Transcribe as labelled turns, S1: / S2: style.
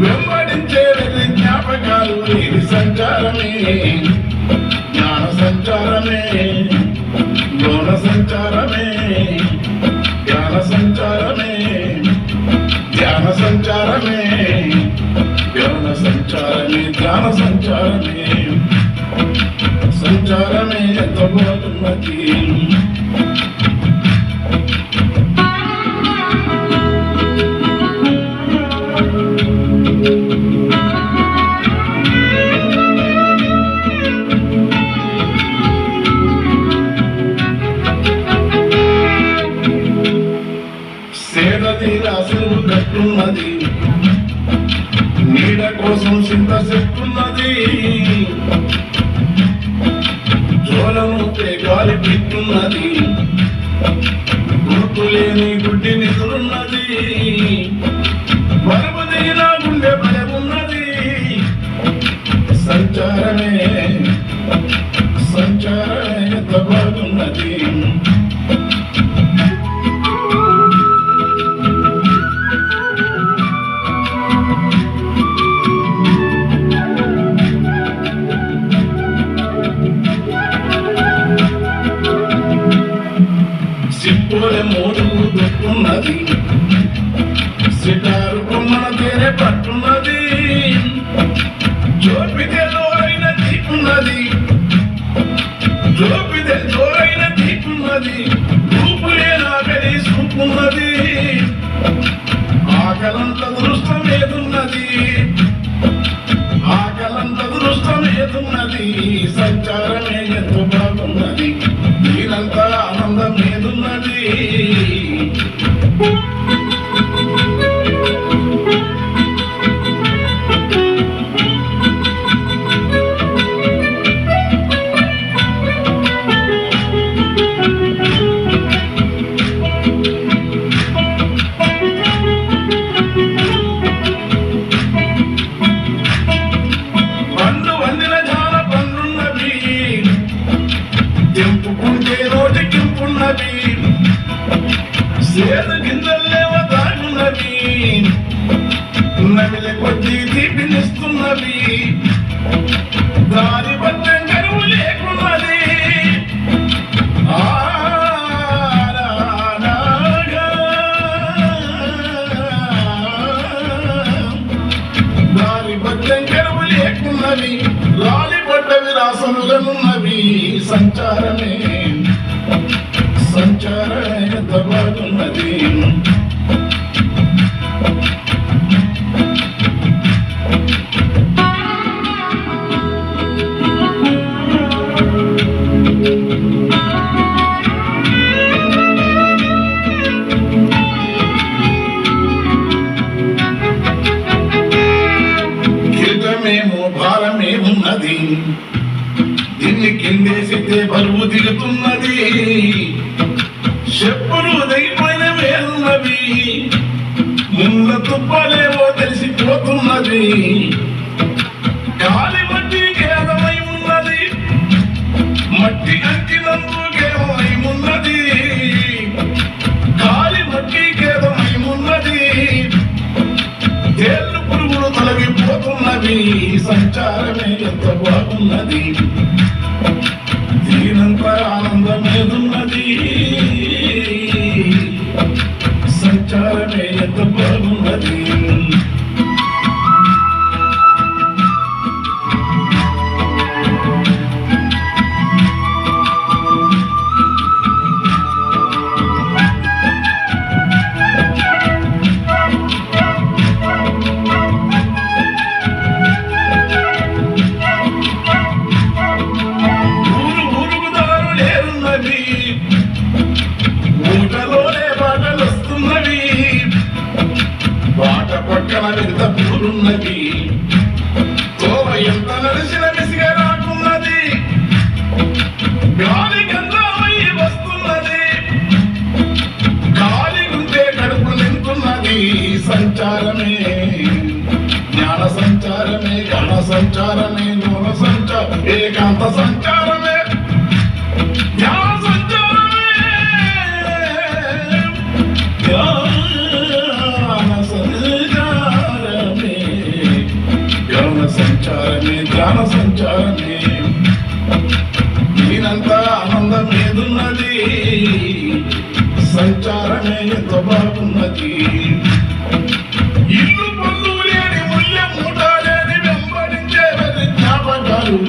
S1: వెంబడించే జ్ఞాపకాలు ఇది సంచారమే, జ్ఞాన సంచారమే, గౌణ సంచారమే, జ్ఞాన సంచారమే, ధ్యాన సంచారమే, గౌణ సంచారమే, ధ్యాన సంచారమే, సంచారమే ఎంత బాగున్నది. రాసులు కట్టున్నది, నీడ కోసం చింత చెట్టున్నది, జోలను గాలి పెట్టున్నది, గుర్తులేని గుడ్డి నిధులున్నది, బరువు తీరా గుండె బలమున్నది. సంచారమే సంచారమే ఎంత బాగున్నది. సిప్పుల మోడుకు దొక్కున్నది, సిటారు కొమ్మన తేనె పట్టున్నది, జోపితే జోరైన తీకున్నది, జోపితే జోరైన తీకున్నది, రూపులే నాగలి చూపున్నది, ఆకలంత దృష్టమేదున్నది, ఆకలంత దృష్టమేదున్నది. సంచారమే ఎంతో బాగున్నది, దీనంతా ఆనందం ఏదున్నది. పండ్లు వండిన జాన పండ్లున్నవి, తెంపుకుంటే నోటికింపున్నవి, సేదు గింజల్లేవో తాగున్నవి, నమిలి కొద్దీ తీపినిస్తున్నవి, దారి బద్దం కరువు లేకున్నది. దారి బద్దం కరువు లేకున్నవి, లాలి పడ్డవి రాసములనున్నవి. సంచారమే సంచారమే ఎంత బాగున్నది. కిరీటమేమో భారమేమున్నది, దీన్ని కిందేసితే బరువు దిగుతున్నది, చెప్పులు దిగిపోయిన వేలున్నవి, ముళ్ళ తుప్పలేవో తెలిసిపోతున్నది, గాలి మట్టి గేదమై ఉన్నది, మట్టి అంటినందు గేదమై ఉన్నది, గాలి మట్టి గేదమై ఉన్నది, తేళ్ళు పురుగులు తొలగిపోతున్నవి. సంచారమే ఎంత బాగున్నది, దీనంతా ఆనందమేదున్నది. సంచారమే ఎంత బాగున్నది. ఊటలోనే బాటలు వస్తున్నవి, బాట పక్కన ఎంత పూలున్నవి, తోవ ఎంత నడిచిన విసిగా రాకున్నది, గాలి గంధమై వస్తున్నది, గాలి గుంటే కడుపు నింటున్నది. సంచారమే జ్ఞాన సంచారమే, గణ సంచారమే, గౌణ సంచారం, ఏకాంత సంచారమే, ధ్యాన సంచారమే, ధ్యాన సంచారమే. జ్ఞాన సంచారమే దీనంతా ఆనందం ఏదున్నది సంచారమే ఎంత బాగున్నది ఇల్లు పళ్ళు లేని ముళ్ళ మూట లేని వెంబడించే జ్ఞాపకాలు